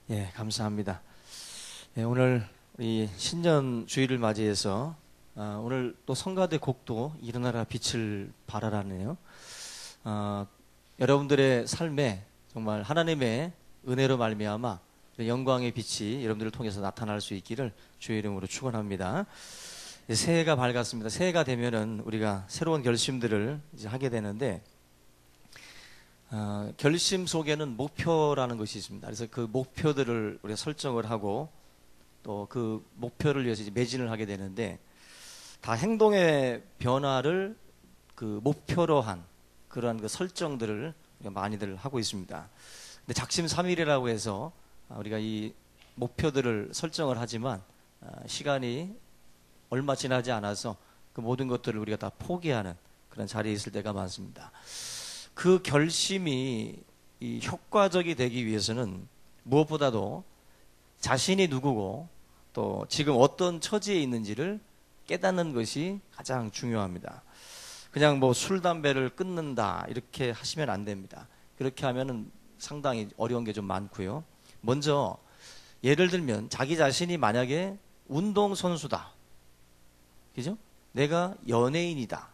예, 감사합니다. 예, 오늘 이 신년 주일을 맞이해서 오늘 또 성가대 곡도 일어나라 빛을 발하라네요. 여러분들의 삶에 정말 하나님의 은혜로 말미암아 영광의 빛이 여러분들을 통해서 나타날 수 있기를 주의 이름으로 축원합니다. 새해가 밝았습니다. 새해가 되면은 우리가 새로운 결심들을 이제 하게 되는데 결심 속에는 목표라는 것이 있습니다. 그래서 그 목표들을 우리가 설정을 하고 또 그 목표를 위해서 이제 매진을 하게 되는데 다 행동의 변화를 그 목표로 한 그러한 그 설정들을 많이들 하고 있습니다. 근데 작심삼일이라고 해서 우리가 이 목표들을 설정을 하지만 시간이 얼마 지나지 않아서 그 모든 것들을 우리가 다 포기하는 그런 자리에 있을 때가 많습니다. 그 결심이 이 효과적이 되기 위해서는 무엇보다도 자신이 누구고 또 지금 어떤 처지에 있는지를 깨닫는 것이 가장 중요합니다. 그냥 뭐 술, 담배를 끊는다 이렇게 하시면 안 됩니다. 그렇게 하면은 상당히 어려운 게 좀 많고요. 먼저 예를 들면 자기 자신이 만약에 운동선수다. 그죠? 내가 연예인이다.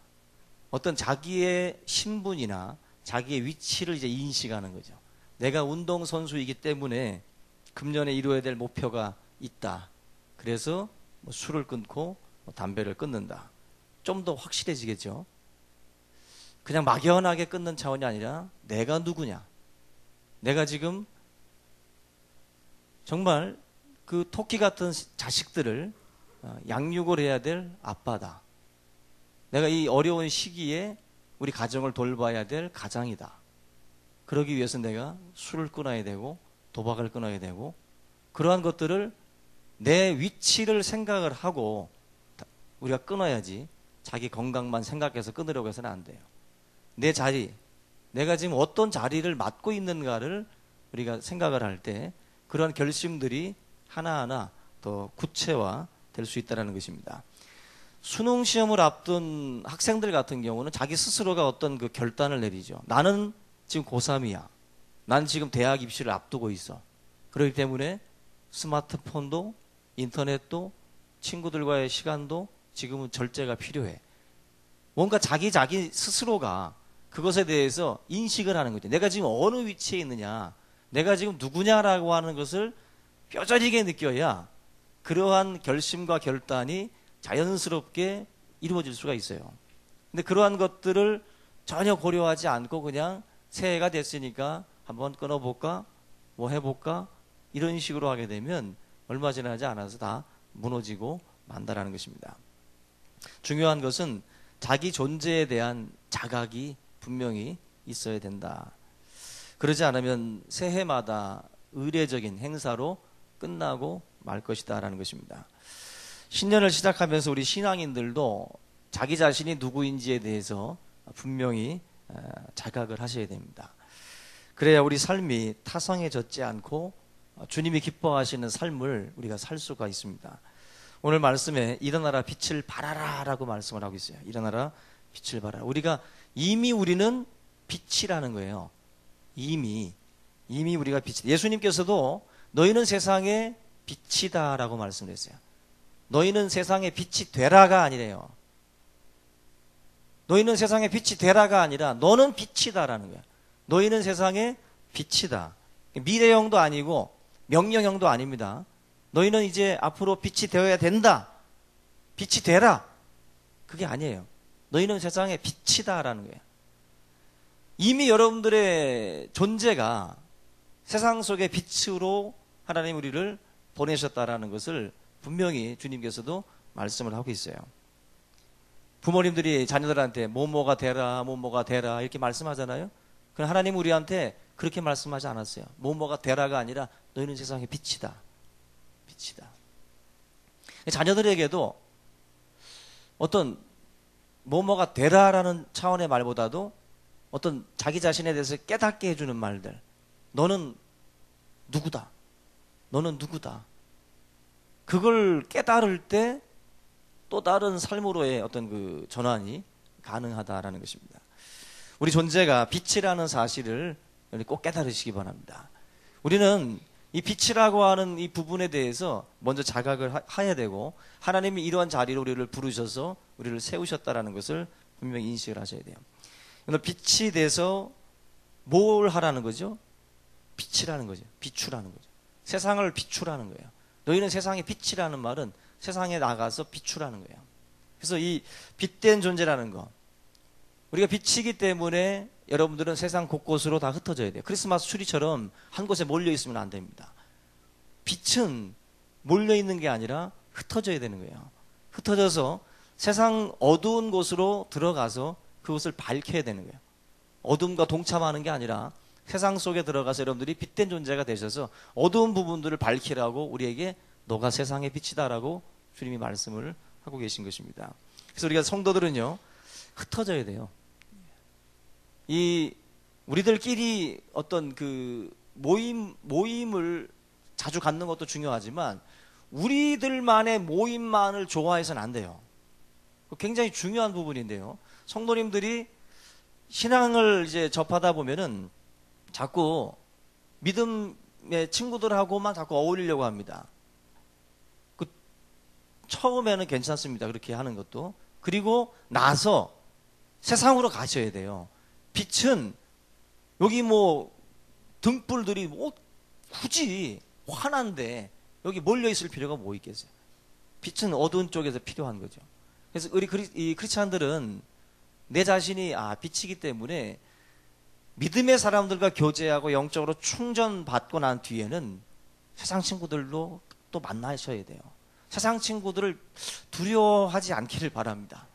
어떤 자기의 신분이나 자기의 위치를 이제 인식하는 거죠. 내가 운동선수이기 때문에 금년에 이루어야 될 목표가 있다. 그래서 뭐 술을 끊고 뭐 담배를 끊는다. 좀 더 확실해지겠죠. 그냥 막연하게 끊는 차원이 아니라 내가 누구냐. 내가 지금 정말 그 토끼 같은 자식들을 양육을 해야 될 아빠다. 내가 이 어려운 시기에 우리 가정을 돌봐야 될 가장이다. 그러기 위해서 내가 술을 끊어야 되고 도박을 끊어야 되고 그러한 것들을 내 위치를 생각을 하고 우리가 끊어야지 자기 건강만 생각해서 끊으려고 해서는 안 돼요. 내 자리, 내가 지금 어떤 자리를 맡고 있는가를 우리가 생각을 할 때 그러한 결심들이 하나하나 더 구체화 될 수 있다는 것입니다. 수능 시험을 앞둔 학생들 같은 경우는 자기 스스로가 어떤 그 결단을 내리죠. 나는 지금 고3이야. 난 지금 대학 입시를 앞두고 있어. 그렇기 때문에 스마트폰도 인터넷도 친구들과의 시간도 지금은 절제가 필요해. 뭔가 자기 스스로가 그것에 대해서 인식을 하는 거죠. 내가 지금 어느 위치에 있느냐, 내가 지금 누구냐라고 하는 것을 뼈저리게 느껴야 그러한 결심과 결단이 자연스럽게 이루어질 수가 있어요. 근데 그러한 것들을 전혀 고려하지 않고 그냥 새해가 됐으니까 한번 끊어볼까? 뭐 해볼까? 이런 식으로 하게 되면 얼마 지나지 않아서 다 무너지고 만다라는 것입니다. 중요한 것은 자기 존재에 대한 자각이 분명히 있어야 된다. 그러지 않으면 새해마다 의례적인 행사로 끝나고 말 것이다 라는 것입니다. 신년을 시작하면서 우리 신앙인들도 자기 자신이 누구인지에 대해서 분명히 자각을 하셔야 됩니다. 그래야 우리 삶이 타성해졌지 않고 주님이 기뻐하시는 삶을 우리가 살 수가 있습니다. 오늘 말씀에 일어나라 빛을 발하라 라고 말씀을 하고 있어요. 일어나라 빛을 발하라. 이미 우리는 빛이라는 거예요. 이미 우리가 빛이다. 예수님께서도 너희는 세상의 빛이다 라고 말씀을 했어요. 너희는 세상의 빛이 되라가 아니래요. 너희는 세상의 빛이 되라가 아니라 너는 빛이다라는 거야. 너희는 세상의 빛이다. 미래형도 아니고 명령형도 아닙니다. 너희는 이제 앞으로 빛이 되어야 된다. 빛이 되라. 그게 아니에요. 너희는 세상의 빛이다라는 거예요. 이미 여러분들의 존재가 세상 속의 빛으로 하나님 우리를 보내셨다라는 것을 분명히 주님께서도 말씀을 하고 있어요. 부모님들이 자녀들한테 뭐뭐가 되라 이렇게 말씀하잖아요. 그럼 하나님 우리한테 그렇게 말씀하지 않았어요. 뭐뭐가 되라가 아니라 너희는 세상의 빛이다. 자녀들에게도 어떤 뭐뭐가 되라라는 차원의 말보다도 어떤 자기 자신에 대해서 깨닫게 해주는 말들. 너는 누구다. 그걸 깨달을 때 또 다른 삶으로의 어떤 그 전환이 가능하다라는 것입니다. 우리 존재가 빛이라는 사실을 꼭 깨달으시기 바랍니다. 우리는 이 빛이라고 하는 이 부분에 대해서 먼저 자각을 해야 되고, 하나님이 이러한 자리로 우리를 부르셔서 우리를 세우셨다라는 것을 분명히 인식을 하셔야 돼요. 빛이 돼서 뭘 하라는 거죠? 빛이라는 거죠. 비추라는 거죠. 세상을 비추라는 거예요. 너희는 세상의 빛이라는 말은 세상에 나가서 비추라는 거예요. 그래서 이 빛된 존재라는 거, 우리가 빛이기 때문에 여러분들은 세상 곳곳으로 다 흩어져야 돼요. 크리스마스 추리처럼 한 곳에 몰려 있으면 안 됩니다. 빛은 몰려 있는 게 아니라 흩어져야 되는 거예요. 흩어져서 세상 어두운 곳으로 들어가서 그것을 밝혀야 되는 거예요. 어둠과 동참하는 게 아니라 세상 속에 들어가서 여러분들이 빛된 존재가 되셔서 어두운 부분들을 밝히라고 우리에게 너가 세상의 빛이다라고 주님이 말씀을 하고 계신 것입니다. 그래서 우리가 성도들은요, 흩어져야 돼요. 이 우리들끼리 어떤 그 모임을 자주 갖는 것도 중요하지만 우리들만의 모임만을 좋아해서는 안 돼요. 굉장히 중요한 부분인데요. 성도님들이 신앙을 이제 접하다 보면은 자꾸 믿음의 친구들하고만 자꾸 어울리려고 합니다. 처음에는 괜찮습니다. 그렇게 하는 것도. 그리고 나서 세상으로 가셔야 돼요. 빛은 여기 뭐 등불들이 뭐 굳이 환한데 여기 몰려 있을 필요가 뭐 있겠어요. 빛은 어두운 쪽에서 필요한 거죠. 그래서 우리 이 크리스찬들은 내 자신이 빛이기 때문에 믿음의 사람들과 교제하고 영적으로 충전받고 난 뒤에는 세상 친구들로 또 만나셔야 돼요. 세상 친구들을 두려워하지 않기를 바랍니다.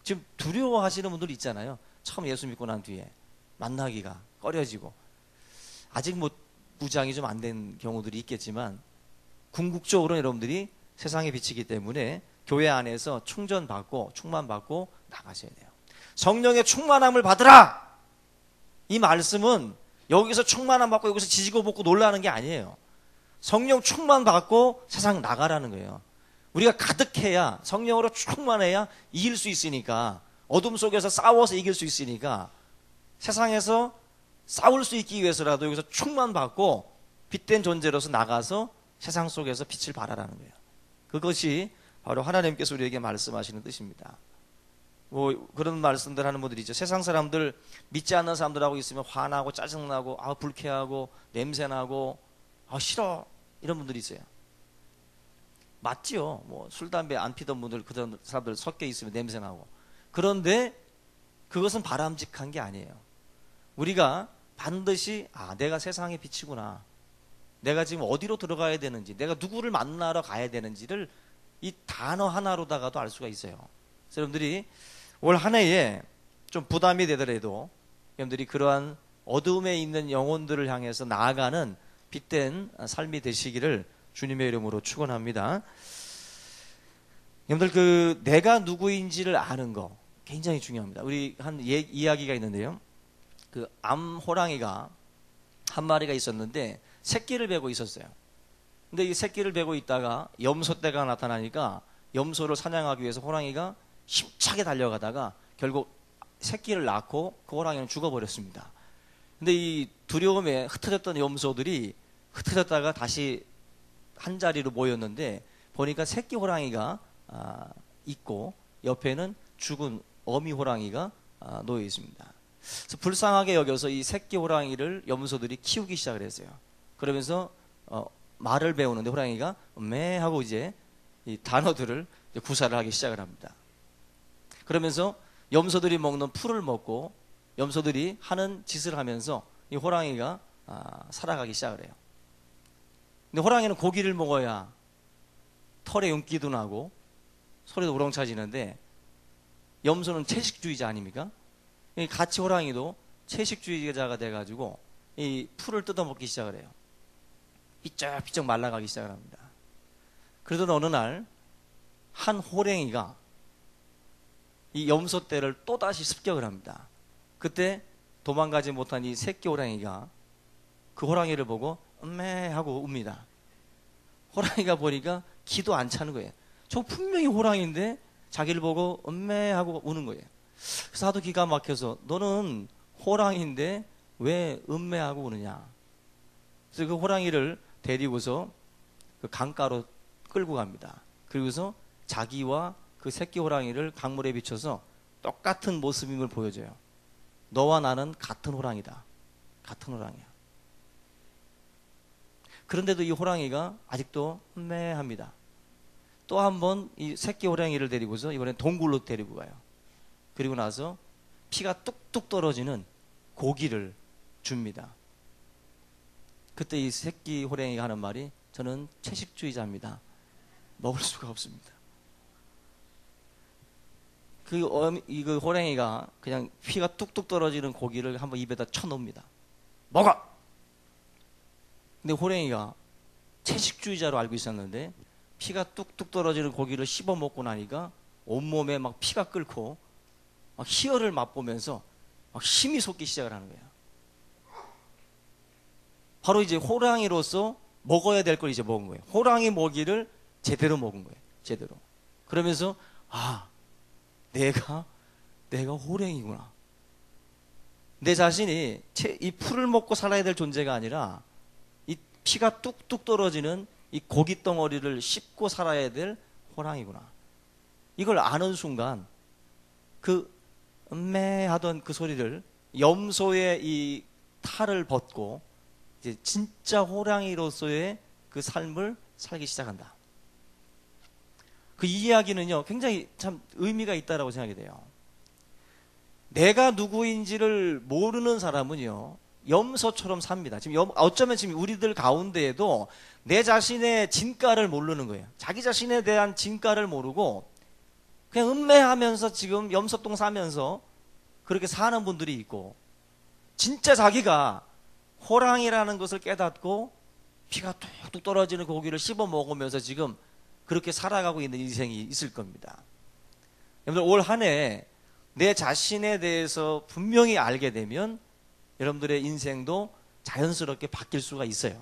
지금 두려워하시는 분들 있잖아요. 처음 예수 믿고 난 뒤에 만나기가 꺼려지고, 아직 뭐 무장이 좀 안 된 경우들이 있겠지만 궁극적으로 여러분들이 세상의 빛이기 때문에 교회 안에서 충전받고 충만받고 나가셔야 돼요. 성령의 충만함을 받으라! 이 말씀은 여기서 충만함 받고 여기서 지지고 볶고 놀라는 게 아니에요. 성령 충만받고 세상 나가라는 거예요. 우리가 가득해야, 성령으로 충만해야 이길 수 있으니까, 어둠 속에서 싸워서 이길 수 있으니까 세상에서 싸울 수 있기 위해서라도 여기서 충만받고 빛된 존재로서 나가서 세상 속에서 빛을 발하라는 거예요. 그것이 바로 하나님께서 우리에게 말씀하시는 뜻입니다. 뭐 그런 말씀들 하는 분들이 있죠. 세상 사람들, 믿지 않는 사람들하고 있으면 화나고 짜증나고 불쾌하고 냄새나고 싫어, 이런 분들이 있어요. 맞지요. 뭐 술 담배 안 피던 분들, 그런 사람들 섞여 있으면 냄새나고. 그런데 그것은 바람직한 게 아니에요. 우리가 반드시 내가 세상의 빛이구나, 내가 지금 어디로 들어가야 되는지, 내가 누구를 만나러 가야 되는지를 이 단어 하나로다가도 알 수가 있어요. 그래서 여러분들이 올 한 해에 좀 부담이 되더라도 여러분들이 그러한 어두움에 있는 영혼들을 향해서 나아가는 빛된 삶이 되시기를 주님의 이름으로 축원합니다. 여러분들 내가 누구인지를 아는 거 굉장히 중요합니다. 우리 한 이야기가 있는데요. 암호랑이가 한 마리가 있었는데 새끼를 베고 있었어요. 근데 이 새끼를 베고 있다가 염소떼가 나타나니까 염소를 사냥하기 위해서 호랑이가 힘차게 달려가다가 결국 새끼를 낳고 그 호랑이는 죽어버렸습니다. 근데 이 두려움에 흩어졌던 염소들이 흩어졌다가 다시 한 자리로 모였는데 보니까 새끼 호랑이가 있고 옆에는 죽은 어미 호랑이가 놓여 있습니다. 그래서 불쌍하게 여겨서 이 새끼 호랑이를 염소들이 키우기 시작을 했어요. 그러면서 말을 배우는데 호랑이가 매 하고 이제 이 단어들을 이제 구사를 하기 시작을 합니다. 그러면서 염소들이 먹는 풀을 먹고 염소들이 하는 짓을 하면서 이 호랑이가 살아가기 시작을 해요. 근데 호랑이는 고기를 먹어야 털에 윤기도 나고 소리도 우렁차지는데 염소는 채식주의자 아닙니까? 같이 호랑이도 채식주의자가 돼가지고 이 풀을 뜯어먹기 시작을 해요. 삐쩍삐쩍 말라가기 시작을 합니다. 그러던 어느 날 한 호랭이가 이 염소떼를 또다시 습격을 합니다. 그때 도망가지 못한 이 새끼 호랑이가 그 호랑이를 보고 음메 하고 웁니다. 호랑이가 보니까 기도 안 차는 거예요. 저 분명히 호랑이인데 자기를 보고 음메 하고 우는 거예요. 그래서 하도 기가 막혀서 너는 호랑이인데 왜 음메 하고 우느냐. 그래서 그 호랑이를 데리고서 그 강가로 끌고 갑니다. 그리고서 자기와 그 새끼 호랑이를 강물에 비춰서 똑같은 모습임을 보여줘요. 너와 나는 같은 호랑이다. 같은 호랑이야. 그런데도 이 호랑이가 아직도 음매합니다. 또 한 번 이 새끼 호랑이를 데리고서 이번엔 동굴로 데리고 가요. 그리고 나서 피가 뚝뚝 떨어지는 고기를 줍니다. 그때 이 새끼 호랑이가 하는 말이 저는 채식주의자입니다. 먹을 수가 없습니다. 그 호랑이가 그냥 피가 뚝뚝 떨어지는 고기를 한번 입에다 쳐놓습니다. 먹어! 근데 호랑이가 채식주의자로 알고 있었는데 피가 뚝뚝 떨어지는 고기를 씹어 먹고 나니까 온몸에 막 피가 끓고 막 희열을 맛보면서 막 힘이 솟기 시작을 하는 거예요. 바로 이제 호랑이로서 먹어야 될 걸 이제 먹은 거예요. 호랑이 먹이를 제대로 먹은 거예요. 제대로. 그러면서 내가 호랑이구나. 내 자신이 이 풀을 먹고 살아야 될 존재가 아니라 이 피가 뚝뚝 떨어지는 이 고기 덩어리를 씹고 살아야 될 호랑이구나. 이걸 아는 순간 그 하던 그 소리를 염소의 이 탈을 벗고 이제 진짜 호랑이로서의 그 삶을 살기 시작한다. 그 이야기는요, 굉장히 참 의미가 있다라고 생각이 돼요. 내가 누구인지를 모르는 사람은요, 염소처럼 삽니다. 지금 어쩌면 지금 우리들 가운데에도 내 자신의 진가를 모르는 거예요. 자기 자신에 대한 진가를 모르고 그냥 음매하면서 지금 염소똥 싸면서 그렇게 사는 분들이 있고, 진짜 자기가 호랑이라는 것을 깨닫고 피가 뚝뚝 떨어지는 고기를 씹어 먹으면서 지금 그렇게 살아가고 있는 인생이 있을 겁니다. 여러분들 올 한 해 내 자신에 대해서 분명히 알게 되면 여러분들의 인생도 자연스럽게 바뀔 수가 있어요.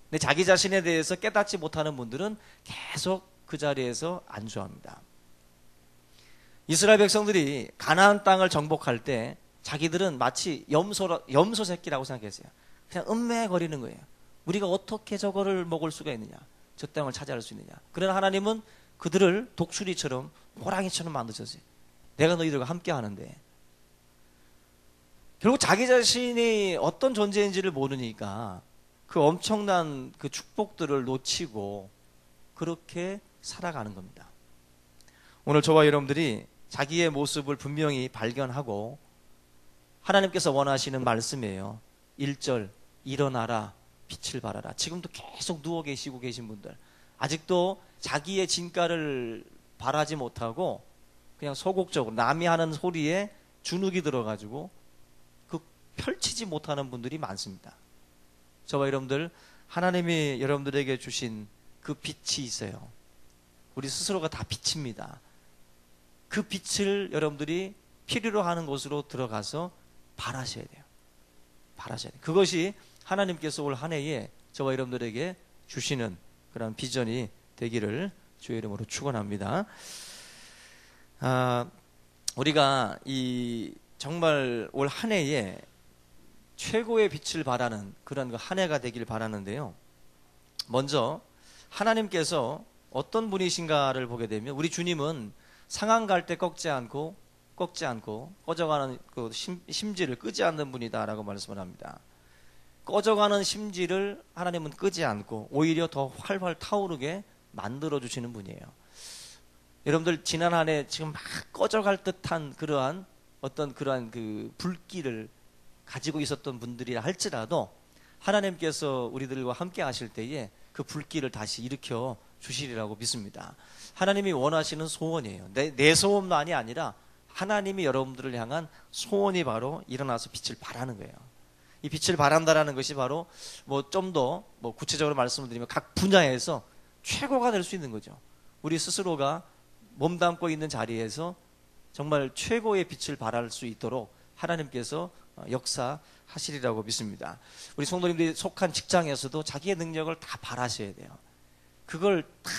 근데 자기 자신에 대해서 깨닫지 못하는 분들은 계속 그 자리에서 안주합니다. 이스라엘 백성들이 가나안 땅을 정복할 때 자기들은 마치 염소 새끼라고 생각했어요. 그냥 음매거리는 거예요. 우리가 어떻게 저거를 먹을 수가 있느냐, 저 땅을 차지할 수 있느냐. 그러나 하나님은 그들을 독수리처럼 호랑이처럼 만드셨어요. 내가 너희들과 함께 하는데. 결국 자기 자신이 어떤 존재인지를 모르니까 그 엄청난 그 축복들을 놓치고 그렇게 살아가는 겁니다. 오늘 저와 여러분들이 자기의 모습을 분명히 발견하고 하나님께서 원하시는 말씀이에요. 1절 일어나라 빛을 발하라. 지금도 계속 누워 계시고 계신 분들, 아직도 자기의 진가를 바라지 못하고 그냥 소극적으로 남이 하는 소리에 주눅이 들어가지고 그 펼치지 못하는 분들이 많습니다. 저와 여러분들, 하나님이 여러분들에게 주신 그 빛이 있어요. 우리 스스로가 다 빛입니다. 그 빛을 여러분들이 필요로 하는 곳으로 들어가서 발하셔야 돼요. 발하셔야 돼요. 그것이 하나님께서 올 한 해에 저와 여러분들에게 주시는 그런 비전이 되기를 주의 이름으로 축원합니다. 우리가 정말 올 한 해에 최고의 빛을 발하는 그런 한 해가 되길 바라는데요. 먼저 하나님께서 어떤 분이신가를 보게 되면, 우리 주님은 상한 갈 때 꺾지 않고 꺼져가는 그 심지를 끄지 않는 분이다라고 말씀을 합니다. 꺼져가는 심지를 하나님은 끄지 않고 오히려 더 활활 타오르게 만들어 주시는 분이에요. 여러분들 지난 한 해 지금 막 꺼져갈 듯한 그러한 그 불길을 가지고 있었던 분들이라 할지라도 하나님께서 우리들과 함께 하실 때에 그 불길을 다시 일으켜 주시리라고 믿습니다. 하나님이 원하시는 소원이에요. 내 소원만이 아니라 하나님이 여러분들을 향한 소원이 바로 일어나서 빛을 발하는 거예요. 이 빛을 발한다라는 것이 바로 좀 더 구체적으로 말씀을 드리면 각 분야에서 최고가 될 수 있는 거죠. 우리 스스로가 몸담고 있는 자리에서 정말 최고의 빛을 발할 수 있도록 하나님께서 역사하시리라고 믿습니다. 우리 성도님들이 속한 직장에서도 자기의 능력을 다 발하셔야 돼요. 그걸 다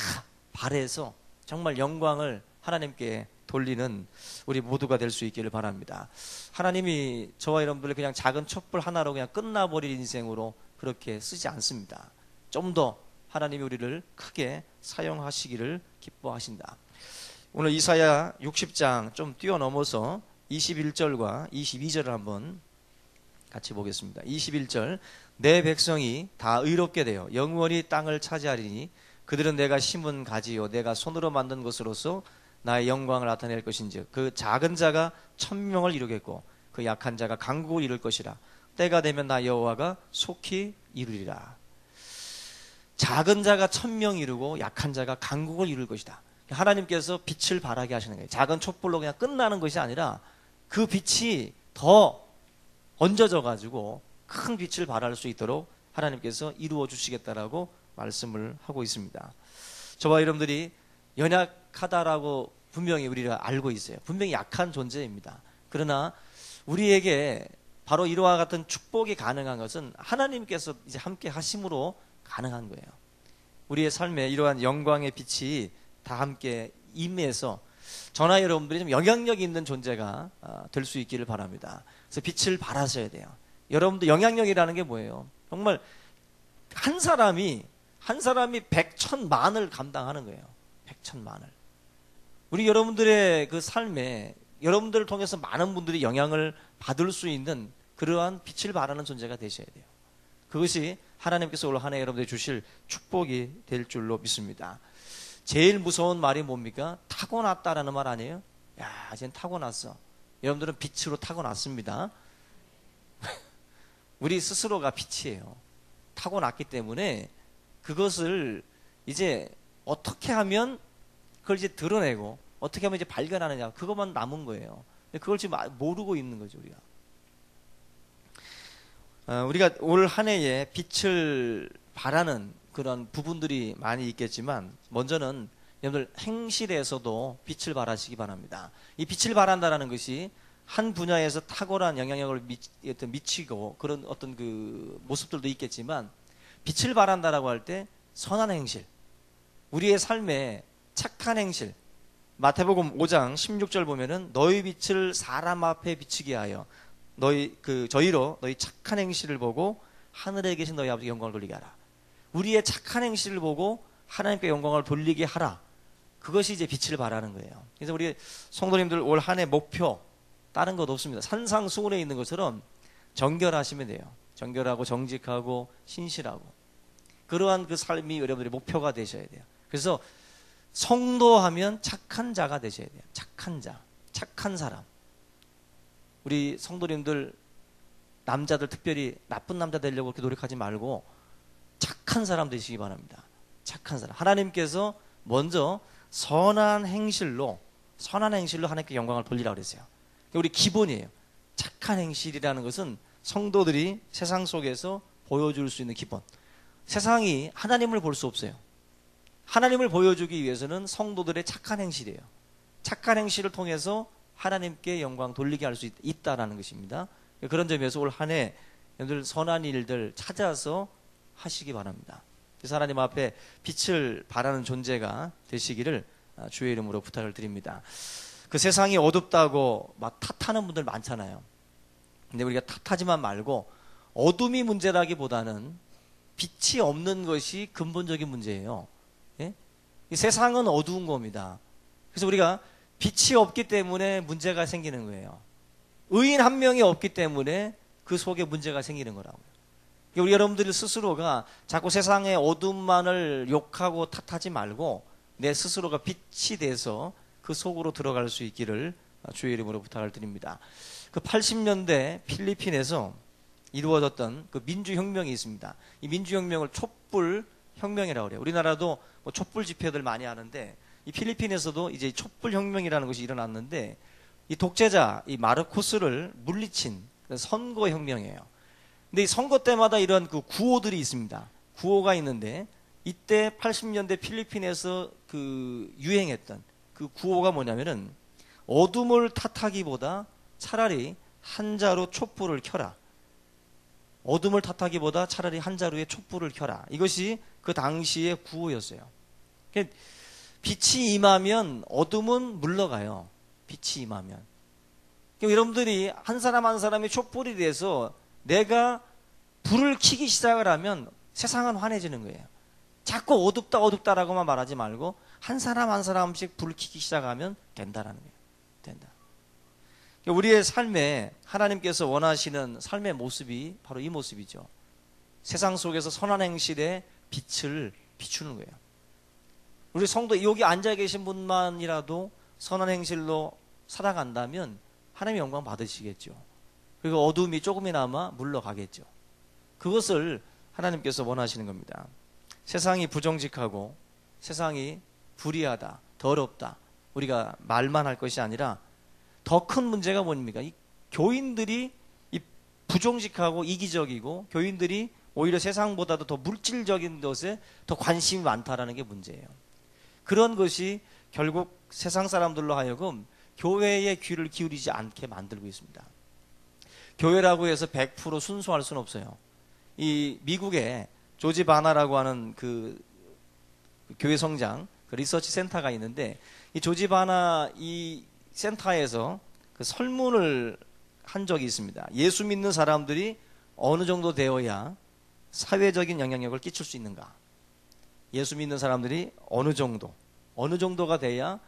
발해서 정말 영광을 하나님께 돌리는 우리 모두가 될 수 있기를 바랍니다. 하나님이 저와 여러분들을 그냥 작은 촛불 하나로 그냥 끝나버릴 인생으로 그렇게 쓰지 않습니다. 좀 더 하나님이 우리를 크게 사용하시기를 기뻐하신다. 오늘 이사야 60장 좀 뛰어넘어서 21절과 22절을 한번 같이 보겠습니다. 21절, 내 백성이 다 의롭게 되어 영원히 땅을 차지하리니 그들은 내가 심은 가지요 내가 손으로 만든 것으로서 나의 영광을 나타낼 것인즉 그 작은 자가 1000명을 이루겠고 그 약한 자가 강국을 이룰 것이라. 때가 되면 나 여호와가 속히 이루리라. 작은 자가 1000명 이루고 약한 자가 강국을 이룰 것이다. 하나님께서 빛을 발하게 하시는 거예요. 작은 촛불로 그냥 끝나는 것이 아니라 그 빛이 더 얹어져 가지고 큰 빛을 발할 수 있도록 하나님께서 이루어 주시겠다라고 말씀을 하고 있습니다. 저와 여러분들이 연약하다라고 분명히 우리가 알고 있어요. 분명히 약한 존재입니다. 그러나 우리에게 바로 이와 같은 축복이 가능한 것은 하나님께서 이제 함께 하심으로 가능한 거예요. 우리의 삶에 이러한 영광의 빛이 다 함께 임해서 저나 여러분들이 좀 영향력 있는 존재가 될 수 있기를 바랍니다. 그래서 빛을 발하셔야 돼요. 여러분들 영향력이라는 게 뭐예요? 정말 한 사람이 100,000,000을 감당하는 거예요. 100,000,000을. 우리 여러분들의 그 삶에 여러분들을 통해서 많은 분들이 영향을 받을 수 있는 그러한 빛을 발하는 존재가 되셔야 돼요. 그것이 하나님께서 올 한 해 여러분들이 주실 축복이 될 줄로 믿습니다. 제일 무서운 말이 뭡니까? 타고났다라는 말 아니에요? 야, 이젠 타고났어. 여러분들은 빛으로 타고났습니다. 우리 스스로가 빛이에요. 타고났기 때문에 그것을 이제 어떻게 하면 그걸 이제 드러내고 어떻게 하면 이제 발견하느냐, 그것만 남은 거예요. 그걸 지금 모르고 있는 거죠, 우리가. 우리가 올 한 해에 빛을 발하는 그런 부분들이 많이 있겠지만 먼저는 여러분들 행실에서도 빛을 발하시기 바랍니다. 이 빛을 발한다라는 것이 한 분야에서 탁월한 영향력을 미치고 그런 어떤 그 모습들도 있겠지만 빛을 발한다라고 할 때 선한 행실, 우리의 삶에 착한 행실, 마태복음 5장 16절 보면은 너희 빛을 사람 앞에 비추게 하여 저희로 너희 착한 행실을 보고 하늘에 계신 너희 아버지 영광을 돌리게 하라. 우리의 착한 행실을 보고 하나님께 영광을 돌리게 하라. 그것이 이제 빛을 발하는 거예요. 그래서 우리 성도님들 올 한 해 목표 다른 것 없습니다. 산상수훈에 있는 것처럼 정결하시면 돼요. 정결하고 정직하고 신실하고 그러한 그 삶이 여러분들의 목표가 되셔야 돼요. 그래서 성도하면 착한 자가 되셔야 돼요. 착한 자, 착한 사람. 우리 성도님들 남자들 특별히 나쁜 남자 되려고 그렇게 노력하지 말고 착한 사람 되시기 바랍니다. 착한 사람. 하나님께서 먼저 선한 행실로 하나님께 영광을 돌리라고 그랬어요. 우리 기본이에요. 착한 행실이라는 것은 성도들이 세상 속에서 보여줄 수 있는 기본. 세상이 하나님을 볼 수 없어요. 하나님을 보여주기 위해서는 성도들의 착한 행실이에요. 착한 행실을 통해서 하나님께 영광 돌리게 할 수 있다라는 것입니다. 그런 점에서 올 한 해 여러분들 선한 일들 찾아서 하시기 바랍니다. 그래서 하나님 앞에 빛을 발하는 존재가 되시기를 주의 이름으로 부탁을 드립니다. 그 세상이 어둡다고 막 탓하는 분들 많잖아요. 근데 우리가 탓하지만 말고 어둠이 문제라기보다는 빛이 없는 것이 근본적인 문제예요. 예? 이 세상은 어두운 겁니다. 그래서 우리가 빛이 없기 때문에 문제가 생기는 거예요. 의인 한 명이 없기 때문에 그 속에 문제가 생기는 거라고요. 우리 여러분들 스스로가 자꾸 세상의 어둠만을 욕하고 탓하지 말고 내 스스로가 빛이 돼서 그 속으로 들어갈 수 있기를 주의 이름으로 부탁을 드립니다. 그 80년대 필리핀에서 이루어졌던 그 민주혁명이 있습니다. 이 민주혁명을 촛불혁명이라고 그래요. 우리나라도 뭐 촛불 집회들 많이 하는데 이 필리핀에서도 이제 촛불혁명이라는 것이 일어났는데 이 독재자 이 마르코스를 물리친 선거혁명이에요. 근데 이 선거 때마다 이런 그 구호들이 있습니다. 구호가 있는데 이때 80년대 필리핀에서 그 유행했던 그 구호가 뭐냐면은 어둠을 탓하기보다 차라리 한 자루 촛불을 켜라. 어둠을 탓하기보다 차라리 한 자루의 촛불을 켜라. 이것이 그 당시의 구호였어요. 빛이 임하면 어둠은 물러가요. 빛이 임하면. 여러분들이 한 사람 한 사람이 촛불이 돼서 내가 불을 켜기 시작을 하면 세상은 환해지는 거예요. 자꾸 어둡다 어둡다라고만 말하지 말고 한 사람 한 사람씩 불을 켜기 시작하면 된다라는 거예요. 된다. 우리의 삶에 하나님께서 원하시는 삶의 모습이 바로 이 모습이죠. 세상 속에서 선한 행실의 빛을 비추는 거예요. 우리 성도 여기 앉아 계신 분만이라도 선한 행실로 살아간다면 하나님의 영광 받으시겠죠. 그리고 어둠이 조금이나마 물러가겠죠. 그것을 하나님께서 원하시는 겁니다. 세상이 부정직하고 세상이 불의하다, 더럽다, 우리가 말만 할 것이 아니라 더 큰 문제가 뭡니까? 이 교인들이 이 부정직하고 이기적이고 교인들이 오히려 세상보다도 더 물질적인 것에 더 관심이 많다라는 게 문제예요. 그런 것이 결국 세상 사람들로 하여금 교회의 귀를 기울이지 않게 만들고 있습니다. 교회라고 해서 100% 순수할 수는 없어요. 이 미국에 조지 바나라고 하는 그 교회 성장 그 리서치 센터가 있는데 이 조지 바나 이 센터에서 그 설문을 한 적이 있습니다. 예수 믿는 사람들이 어느 정도 되어야 사회적인 영향력을 끼칠 수 있는가? 예수 믿는 사람들이 어느 정도가 돼야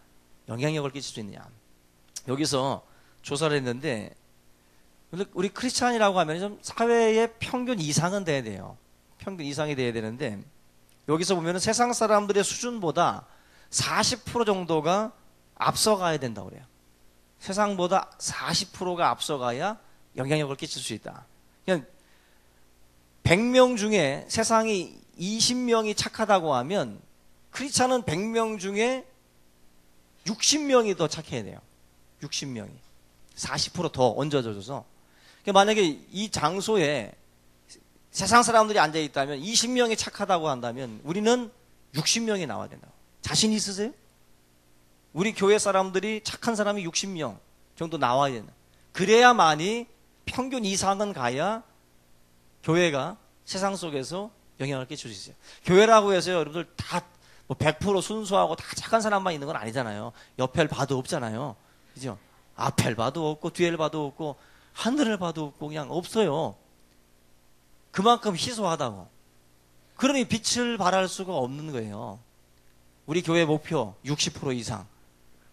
영향력을 끼칠 수 있느냐? 여기서 조사를 했는데 우리 크리스찬이라고 하면 좀 사회의 평균 이상은 돼야 돼요. 평균 이상이 돼야 되는데 여기서 보면 세상 사람들의 수준보다 40% 정도가 앞서가야 된다고 그래요. 세상보다 40%가 앞서가야 영향력을 끼칠 수 있다. 그냥 100명 중에 세상이 20명이 착하다고 하면 크리스찬은 100명 중에 60명이 더 착해야 돼요. 60명이 40% 더 얹어져서 만약에 이 장소에 세상 사람들이 앉아 있다면 20명이 착하다고 한다면 우리는 60명이 나와야 된다. 자신 있으세요? 우리 교회 사람들이 착한 사람이 60명 정도 나와야 된다. 그래야만이 평균 이상은 가야 교회가 세상 속에서 영향을 끼칠 수 있어요. 교회라고 해서 여러분들 다 100% 순수하고 다 착한 사람만 있는 건 아니잖아요. 옆을 봐도 없잖아요. 그죠? 앞을 봐도 없고 뒤를 봐도 없고 하늘을 봐도 없고 그냥 없어요. 그만큼 희소하다고. 그러니 빛을 발할 수가 없는 거예요. 우리 교회 목표 60% 이상.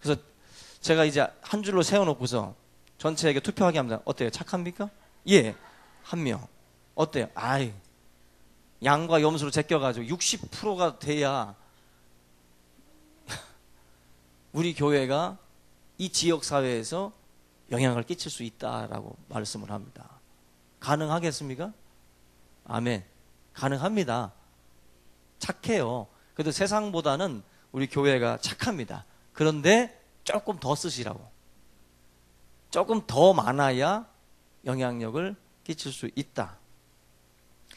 그래서 제가 이제 한 줄로 세워놓고서 전체에게 투표하게 합니다. 어때요? 착합니까? 예. 한 명. 어때요? 아이. 양과 염소로 제껴가지고 60%가 돼야 우리 교회가 이 지역사회에서 영향을 끼칠 수 있다라고 말씀을 합니다. 가능하겠습니까? 아멘. 가능합니다. 착해요. 그래도 세상보다는 우리 교회가 착합니다. 그런데 조금 더 쓰시라고. 조금 더 많아야 영향력을 끼칠 수 있다.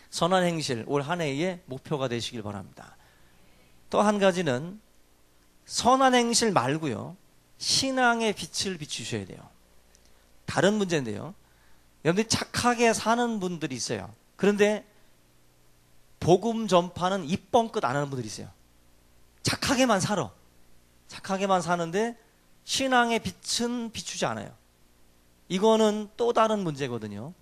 선한 행실 올 한 해의 목표가 되시길 바랍니다. 또 한 가지는 선한 행실 말고요. 신앙의 빛을 비추셔야 돼요. 다른 문제인데요. 여러분들이 착하게 사는 분들이 있어요. 그런데 복음 전파는 입뻥끗 안 하는 분들이 있어요. 착하게만 살아. 착하게만 사는데 신앙의 빛은 비추지 않아요. 이거는 또 다른 문제거든요.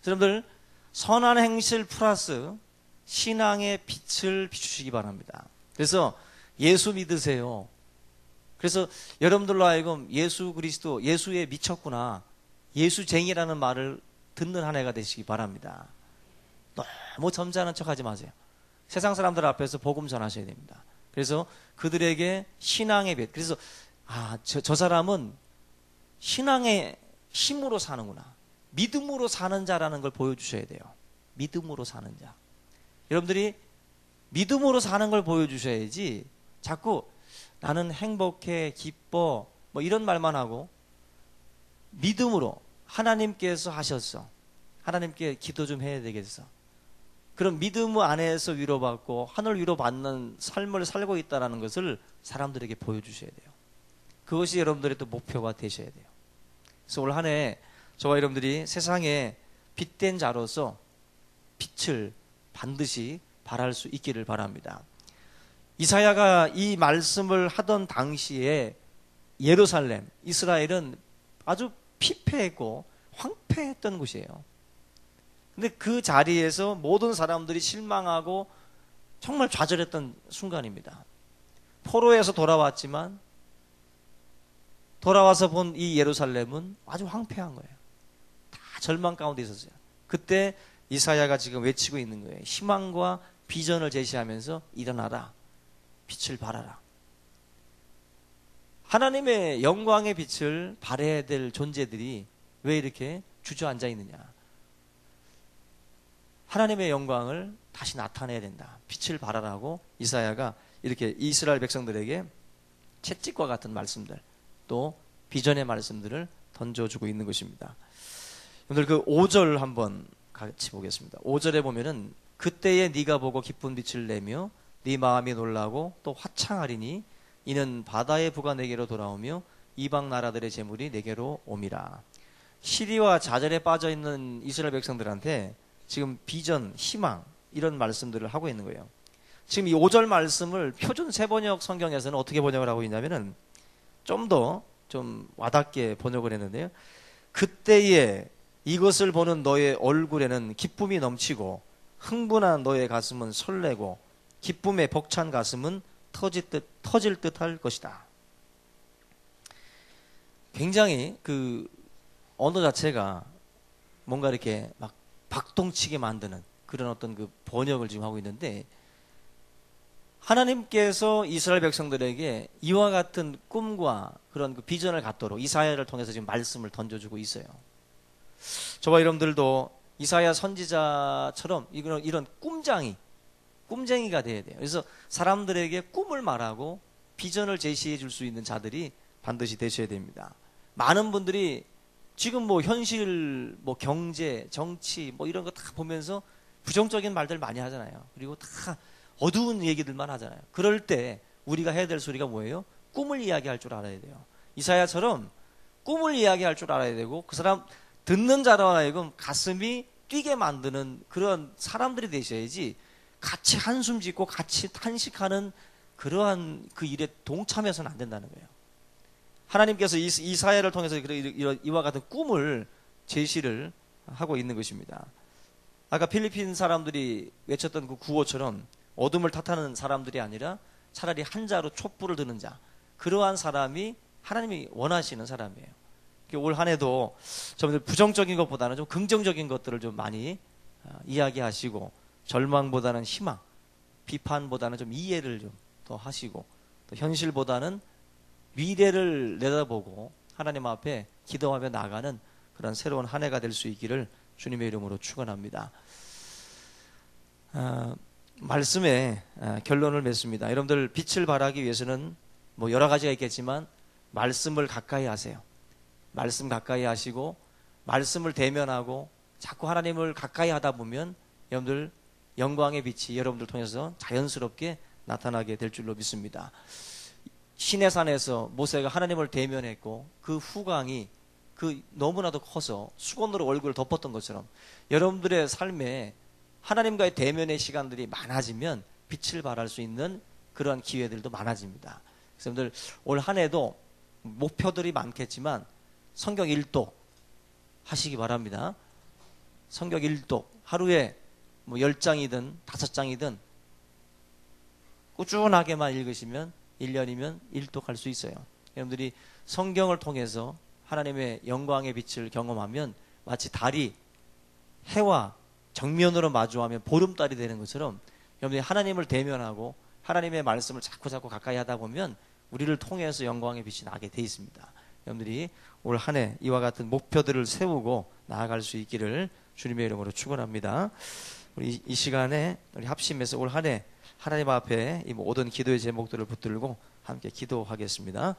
여러분들 선한 행실 플러스 신앙의 빛을 비추시기 바랍니다. 그래서 예수 믿으세요. 그래서 여러분들로 하여금 예수 그리스도, 예수에 미쳤구나, 예수쟁이라는 말을 듣는 한 해가 되시기 바랍니다. 너무 점잖은 척하지 마세요. 세상 사람들 앞에서 복음 전하셔야 됩니다. 그래서 그들에게 신앙의 빛. 그래서 저 사람은 신앙의 힘으로 사는구나, 믿음으로 사는 자라는 걸 보여주셔야 돼요. 믿음으로 사는 자. 여러분들이 믿음으로 사는 걸 보여주셔야지 자꾸 나는 행복해, 기뻐 뭐 이런 말만 하고 믿음으로 하나님께서 하셨어, 하나님께 기도 좀 해야 되겠어, 그런 믿음 안에서 위로받고 하늘 위로받는 삶을 살고 있다는 것을 사람들에게 보여주셔야 돼요. 그것이 여러분들의 또 목표가 되셔야 돼요. 그래서 올 한 해 저와 여러분들이 세상에 빛된 자로서 빛을 반드시 발할 수 있기를 바랍니다. 이사야가 이 말씀을 하던 당시에 예루살렘, 이스라엘은 아주 피폐했고 황폐했던 곳이에요. 근데 그 자리에서 모든 사람들이 실망하고 정말 좌절했던 순간입니다. 포로에서 돌아왔지만 돌아와서 본 이 예루살렘은 아주 황폐한 거예요. 다 절망 가운데 있었어요. 그때 이사야가 지금 외치고 있는 거예요. 희망과 비전을 제시하면서 일어나라. 빛을 발하라. 하나님의 영광의 빛을 발해야 될 존재들이 왜 이렇게 주저앉아 있느냐. 하나님의 영광을 다시 나타내야 된다. 빛을 발하라고 이사야가 이렇게 이스라엘 백성들에게 채찍과 같은 말씀들, 또 비전의 말씀들을 던져주고 있는 것입니다. 오늘 그 5절 한번 같이 보겠습니다. 5절에 보면은 그때에 네가 보고 기쁜 빛을 내며 네 마음이 놀라고 또 화창하리니 이는 바다의 부가 내게로 돌아오며 이방 나라들의 재물이 내게로 옴이라. 시리와 좌절에 빠져 있는 이스라엘 백성들한테 지금 비전, 희망 이런 말씀들을 하고 있는 거예요. 지금 이 5절 말씀을 표준 세번역 성경에서는 어떻게 번역을 하고 있냐면은 좀 더 좀 와닿게 번역을 했는데요. 그때에 이것을 보는 너의 얼굴에는 기쁨이 넘치고 흥분한 너의 가슴은 설레고 기쁨에 벅찬 가슴은 터질 듯 할 것이다. 굉장히 그 언어 자체가 뭔가 이렇게 막 박동치게 만드는 그런 어떤 그 번역을 지금 하고 있는데, 하나님께서 이스라엘 백성들에게 이와 같은 꿈과 그런 그 비전을 갖도록 이사야를 통해서 지금 말씀을 던져주고 있어요. 저와 여러분들도 이사야 선지자처럼 이런 꿈쟁이가 돼야 돼요. 그래서 사람들에게 꿈을 말하고 비전을 제시해 줄 수 있는 자들이 반드시 되셔야 됩니다. 많은 분들이 지금 뭐 현실, 뭐 경제, 정치, 뭐 이런 거 다 보면서 부정적인 말들 많이 하잖아요. 그리고 다 어두운 얘기들만 하잖아요. 그럴 때 우리가 해야 될 소리가 뭐예요? 꿈을 이야기할 줄 알아야 돼요. 이사야처럼 꿈을 이야기할 줄 알아야 되고, 그 사람 듣는 자로 하여금 가슴이 뛰게 만드는 그런 사람들이 되셔야지, 같이 한숨 짓고 같이 탄식하는 그러한 그 일에 동참해서는 안 된다는 거예요. 하나님께서 이사야를 통해서 이와 같은 꿈을 제시를 하고 있는 것입니다. 아까 필리핀 사람들이 외쳤던 그 구호처럼 어둠을 탓하는 사람들이 아니라 차라리 한 자로 촛불을 드는 자, 그러한 사람이 하나님이 원하시는 사람이에요. 올 한 해도 좀 부정적인 것보다는 좀 긍정적인 것들을 좀 많이 이야기하시고, 절망보다는 희망, 비판보다는 좀 이해를 좀 더 하시고, 또 현실보다는 미래를 내다보고 하나님 앞에 기도하며 나가는 그런 새로운 한 해가 될 수 있기를 주님의 이름으로 축원합니다. 말씀의 결론을 맺습니다. 여러분들 빛을 발하기 위해서는 뭐 여러 가지가 있겠지만 말씀을 가까이 하세요. 말씀 가까이 하시고 말씀을 대면하고 자꾸 하나님을 가까이 하다 보면 여러분들 영광의 빛이 여러분들 통해서 자연스럽게 나타나게 될 줄로 믿습니다. 시내산에서 모세가 하나님을 대면했고 그 후광이 그 너무나도 커서 수건으로 얼굴을 덮었던 것처럼 여러분들의 삶에 하나님과의 대면의 시간들이 많아지면 빛을 발할 수 있는 그러한 기회들도 많아집니다. 그래서 여러분들 올 한 해도 목표들이 많겠지만 성경 일독 하시기 바랍니다. 성경 일독 하루에 뭐 10장이든 5장이든 꾸준하게만 읽으시면 1년이면 일독할 수 있어요. 여러분들이 성경을 통해서 하나님의 영광의 빛을 경험하면 마치 달이 해와 정면으로 마주하면 보름달이 되는 것처럼 여러분들이 하나님을 대면하고 하나님의 말씀을 자꾸 가까이 하다 보면 우리를 통해서 영광의 빛이 나게 돼 있습니다. 여러분들이 올 한 해 이와 같은 목표들을 세우고 나아갈 수 있기를 주님의 이름으로 축원합니다. 우리 이 시간에 우리 합심해서 올 한 해 하나님 앞에 이 모든 기도의 제목들을 붙들고 함께 기도하겠습니다.